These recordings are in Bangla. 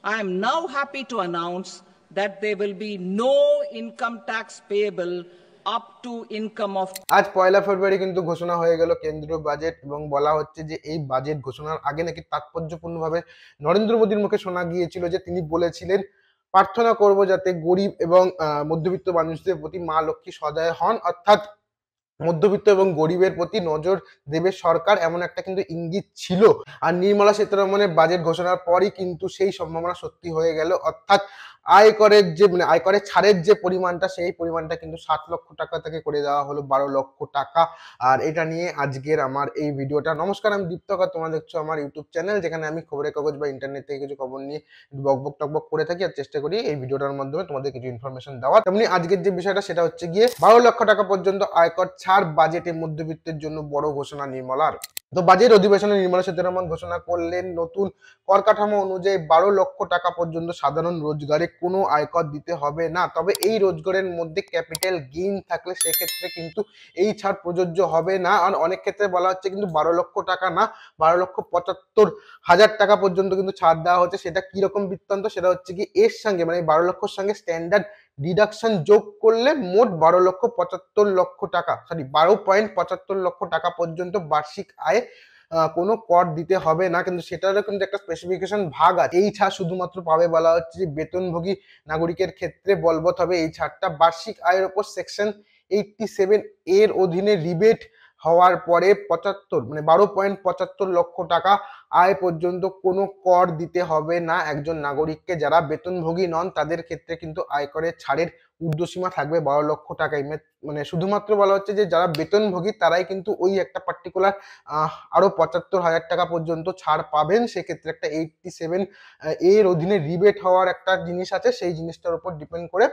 I am now happy to announce that there will be no income tax payable up to income of আজ 1 ফেব্রুয়ারি কিন্তু ঘোষণা হয়ে গেল কেন্দ্রীয় বাজেট, এবং বলা হচ্ছে যে এই বাজেট ঘোষণার আগে নাকি তাৎপর্যপূর্ণভাবে নরেন্দ্র মোদীর মুখে শোনা গিয়েছিল যে তিনি বলেছিলেন, প্রার্থনা করব যাতে গরিব এবং মধ্যবিত্ত মানুষদের প্রতি মা লক্ষ্মী সদয় হন, অর্থাৎ মধ্যবিত্ত এবং গরিবের প্রতি নজর দেবে সরকার, এমন একটা কিন্তু ইঙ্গিত ছিল। আর নির্মলা সীতারমণের বাজেট ঘোষণার পরই কিন্তু সেই সম্ভাবনা সত্যি হয়ে গেল, অর্থাৎ আয়করের যে আয়করের ছাড়ের যে পরিমাণটা, সেই পরিমাণটা কিন্তু 7 লক্ষ টাকা থেকে করে দেওয়া হলো 12 লক্ষ টাকা। আর এটা নিয়ে আজকের আমার এই ভিডিওটা। নমস্কার, আমি দীপ্তকর, তোমরা দেখছো আমার ইউটিউব চ্যানেল, যেখানে আমি খবরের কাগজ বা ইন্টারনেট থেকে কিছু খবর নিয়ে বকবক টকবক করে থাকি, আর চেষ্টা করি এই ভিডিওটার মাধ্যমে তোমাদের কিছু ইনফরমেশন দেওয়া। তেমনি আজকের যে বিষয়টা সেটা হচ্ছে গিয়ে 12 লক্ষ টাকা পর্যন্ত আয়কর ছাড় বাজেটে মধ্যবিত্তের জন্য বড় ঘোষণা নির্মলার। তো বাজেট অধিবেশনে নির্মলা সীতারমণ ঘোষণা করলেন, নতুন কর কাঠামো অনুযায়ী 12 লক্ষ টাকা পর্যন্ত সাধারণ রোজগারে কোনো আয়কর দিতে হবে না। তবে এই রোজগারের মধ্যে ক্যাপিটাল গেইন থাকলে সেক্ষেত্রে কিন্তু এই ছাড় প্রযোজ্য হবে না। আর অনেক ক্ষেত্রে বলা হচ্ছে কিন্তু 12 লক্ষ টাকা না, 12,75,000 টাকা পর্যন্ত কিন্তু ছাড় দেওয়া হচ্ছে। সেটা কিরকম বৃত্তান্ত, সেটা হচ্ছে কি এর সঙ্গে মানে 12 লক্ষর সঙ্গে স্ট্যান্ডার্ড ডিডাকশন যোগ করলে মোট 12,75,00,000 টাকা, সরি 12.75 লক্ষ টাকা পর্যন্ত বার্ষিক আয় কোনো কর দিতে হবে না। কিন্তু সেটারও কিন্তু একটা স্পেসিফিকেশন ভাগ আছে। এই ছাড় শুধুমাত্র পাবে বলা হচ্ছে যে বেতনভোগী নাগরিকের ক্ষেত্রে বলবৎ হবে এই ছাড়টা। বার্ষিক আয়ের উপর সেকশন 87 এর অধীনে রিবেট হওয়ার পরে 12.75 লক্ষ টাকা আয় পর্যন্ত কোনো কর দিতে হবে না একজন নাগরিককে। যারা বেতনভোগী নন তাদের ক্ষেত্রে কিন্তু আয়করের ছাড়ের ঊর্ধ্বসীমা থাকবে 12 লক্ষ টাকায়। মানে শুধুমাত্র বলা হচ্ছে যে যারা বেতনভোগী তারাই কিন্তু ওই একটা পার্টিকুলার আরো 75,000 টাকা পর্যন্ত ছাড় পাবেন। সেক্ষেত্রে একটা 87 এর অধীনে রিবেট হওয়ার একটা জিনিস আছে, সেই জিনিসটার উপর ডিপেন্ড করে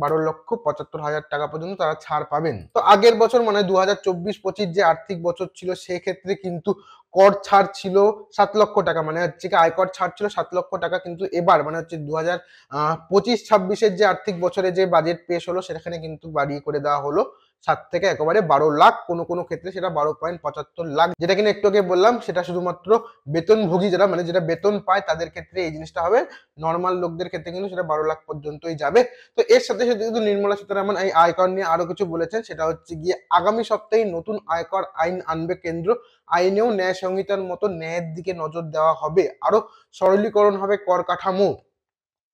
12,75,000 টাকা পর্যন্ত তারা ছাড় পাবেন। তো আগের বছর মানে 2024-25 যে আর্থিক বছর ছিল সেক্ষেত্রে কিন্তু কর ছাড় ছিল 7 লক্ষ টাকা, মানে হচ্ছে কি আয়কর ছাড় ছিল 7 লক্ষ টাকা। কিন্তু এবার মানে হচ্ছে 2025-26 যে আর্থিক বছরে যে বাজেট পেশ হলো সেখানে কিন্তু বাড়িয়ে করে দেওয়া হলো 7 থেকে একেবারে 12 লাখ, কোনো ক্ষেত্রে সেটা 12.75 লাখ। যেটা কিনা একটু আগে বললাম, সেটা শুধুমাত্র বেতনভোগী যারা মানে যেটা বেতন পায় তাদের ক্ষেত্রে এই জিনিসটা হবে। নর্মাল লোকদের ক্ষেত্রে কিন্তু সেটা 12 লাখ পর্যন্তই যাবে। তো এর সাথে সাথে কিন্তু নির্মলা সীতারমণ এই আয়কর নিয়ে আরো কিছু বলেছেন, সেটা হচ্ছে গিয়ে আগামী সপ্তাহে নতুন আয়কর আইন আনবে কেন্দ্র। আইনেও ন্যায় সংহিতার মতো ন্যায়ের দিকে নজর দেওয়া হবে, আরো সরলীকরণ হবে কর কাঠামো।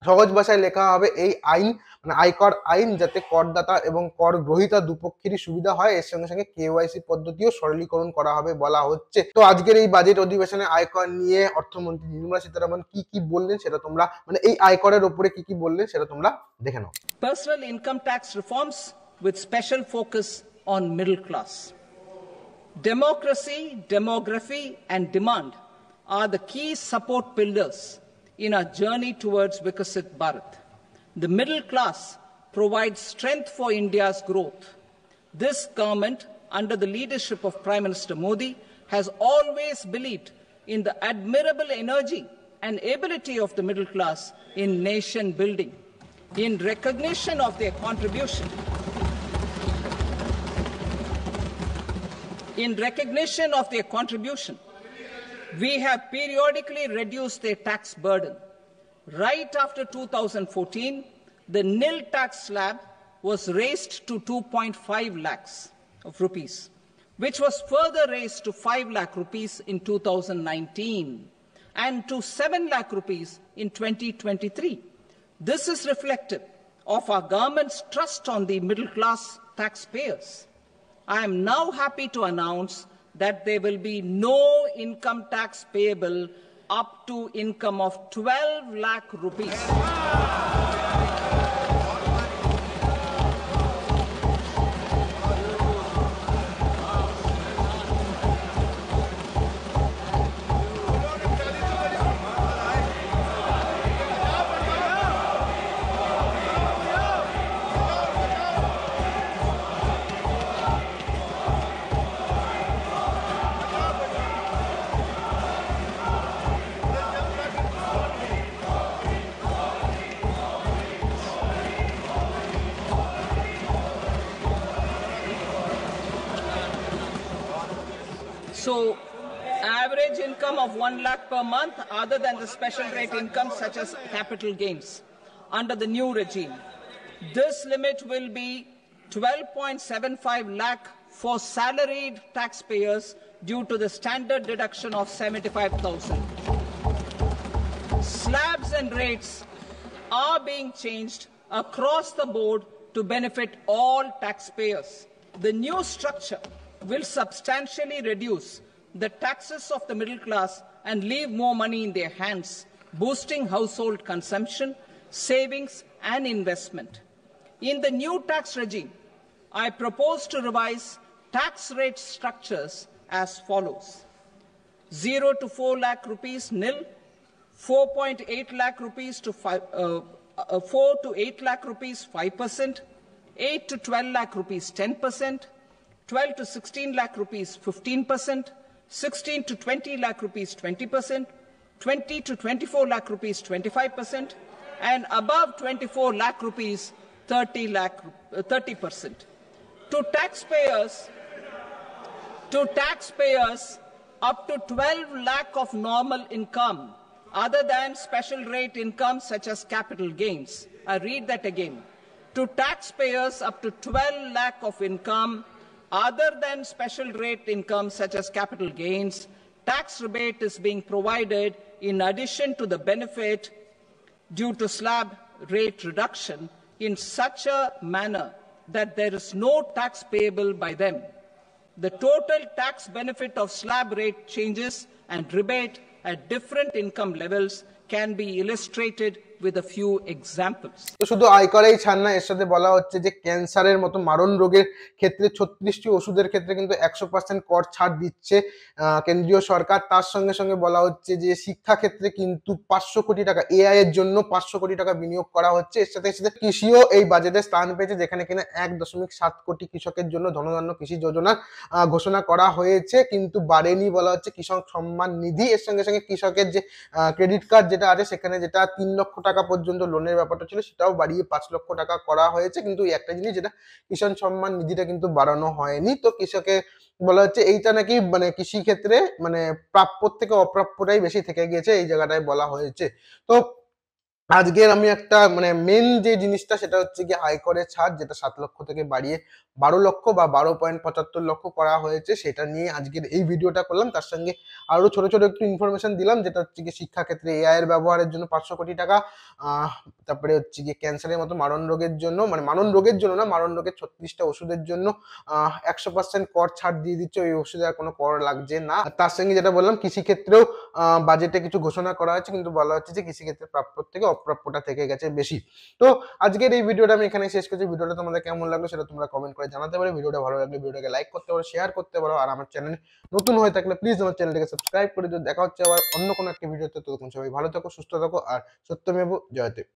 সহজ ভাষায় লেখা হবে এই আইন মানে আয়কর আইন, যাতে করদাতা এবং কর গ্রহীতা দুপক্ষেরই সুবিধা হয়। এর সঙ্গে সঙ্গে কেওয়াইসি পদ্ধতিও সরলীকরণ করা হবে বলা হচ্ছে। তো আজকের এই বাজেট অধিবেশনে আয়কর নিয়ে অর্থমন্ত্রী নির্মলা সীতারমণ কি বললেন সেটা তোমরা মানে এই আয়করের উপরে কি বললেন সেটা তোমরা দেখে নাও। personal income tax reforms with special focus on middle class. Democracy, demography, and demand are the key support pillars in our journey towards Vikasit Bharat. The middle class provides strength for India's growth. This government, under the leadership of Prime Minister Modi, has always believed in the admirable energy and ability of the middle class in nation building. In recognition of their contribution, we have periodically reduced their tax burden. Right after 2014, the nil tax slab was raised to 2.5 lakhs of rupees, which was further raised to 5 lakh rupees in 2019 and to 7 lakh rupees in 2023. This is reflective of our government's trust on the middle class taxpayers. I am now happy to announce that there will be no income tax payable up to income of 12 lakh rupees. So, average income income of 1 lakh per month other than the special rate income such as capital gains under the new regime. This limit will be 12.75 lakh for salaried taxpayers due to the standard deduction of 75,000. Slabs and rates are being changed across the board to benefit all taxpayers. The new structure will substantially reduce the taxes of the middle class and leave more money in their hands, boosting household consumption, savings and investment. In the new tax regime, I propose to revise tax rate structures as follows: 0 to 4 lakh rupees nil, 4.8 lakh rupees to 4 to 8 lakh rupees 5%, 8 to 12 lakh rupees 10%, 12 to 16 lakh rupees 15%, 16 to 20 lakh rupees 20%, 20 to 24 lakh rupees 25%, and above 24 lakh rupees 30%. To taxpayers up to 12 lakh of normal income other than special rate income such as capital gains. I read that again. To taxpayers up to 12 lakh of income other than special rate income such as capital gains, tax rebate is being provided in addition to the benefit due to slab rate reduction in such a manner that there is no tax payable by them. The total tax benefit of slab rate changes and rebate at different income levels can be illustrated with a few examples. তো শুধু আয়করেই ছাড় না, এর সাথে বলা হচ্ছে যে ক্যান্সারের মতো মারণ রোগের ক্ষেত্রে 36টি ওষুধের ক্ষেত্রে কিন্তু 100% কর ছাড় দিচ্ছে কেন্দ্রীয় সরকার। তার সঙ্গে সঙ্গে বলা হচ্ছে যে শিক্ষা ক্ষেত্রে কিন্তু 500 কোটি টাকা এআই এর জন্য 500 কোটি টাকা বিনিয়োগ করা হচ্ছে। এর সাথে সাথে কৃষিও এই বাজেটে স্থান পেয়েছে, যেখানে কিনা 1.7 কোটি কৃষকের জন্য ধনধান্য কৃষি যোজনা ঘোষণা করা হয়েছে, কিন্তু বাড়েনি বলা হচ্ছে কৃষক সম্মান নিধি। এর সঙ্গে সঙ্গে কৃষকের যে ক্রেডিট কার্ড যেটা আছে, সেখানে যেটা 3 লক্ষ টাকা পর্যন্ত লোনের ব্যাপারটা ছিল, সেটাও বাড়িয়ে 5 লক্ষ টাকা করা হয়েছে। কিন্তু একটা জিনিস, যেটা কিষাণ সম্মান নিধিটা কিন্তু বাড়ানো হয়নি। তো কৃষকের বলা হচ্ছে এইটা নাকি মানে কৃষি ক্ষেত্রে মানে প্রাপ্যর থেকে অপ্রাপ্যটাই বেশি থেকে গিয়েছে, এই জায়গাটায় বলা হয়েছে। তো আজকের আমি একটা মানে মেন যে জিনিসটা, সেটা হচ্ছে কি আয়করের ছাড়, যেটা 7 লক্ষ থেকে বাড়িয়ে 12 লক্ষ বা 12.75 লক্ষ করা হয়েছে, সেটা নিয়ে আজকের এই ভিডিওটা করলাম। তার সঙ্গে আরো ছোট ছোট একটু ইনফরমেশন দিলাম, যেটা হচ্ছে কি শিক্ষা ক্ষেত্রে এআই এর ব্যবহারের জন্য 500 কোটি টাকা, তারপরে হচ্ছে কি ক্যান্সারের মতো মারণ রোগের জন্য, মানে মারণ রোগের জন্য না, মারণ রোগের 36টা ওষুধের জন্য 100% কর ছাড় দিয়ে দিচ্ছে, ওই ওষুধে আর কোনো কর লাগছে না। তার সঙ্গে যেটা বললাম, কৃষি ক্ষেত্রেও বাজেটে কিছু ঘোষণা করা হয়েছে, কিন্তু বলা হচ্ছে যে কৃষি ক্ষেত্রে প্রাপ্যর থেকে অপ্রাপ্যটা থেকে গেছে বেশি। তো আজকের এই ভিডিওটা আমি এখানে শেষ করছি। ভিডিওটা তোমাদের কেমন লাগলো সেটা তোমরা কমেন্ট করে জানাতে পারো। ভিডিওটা ভালো লাগলে ভিডিওটাকে লাইক করতে পারো, শেয়ার করতে পারো, আর আমার চ্যানেল নতুন হয়ে থাকলে প্লিজ আমার চ্যানেলটাকে সাবস্ক্রাইব করে দিও। দেখা হচ্ছে আবার অন্য কোনো একটা ভিডিওতে। ততক্ষণ সবাই ভালো থাকো, সুস্থ থাকো, আর সত্যমেব জয়তে।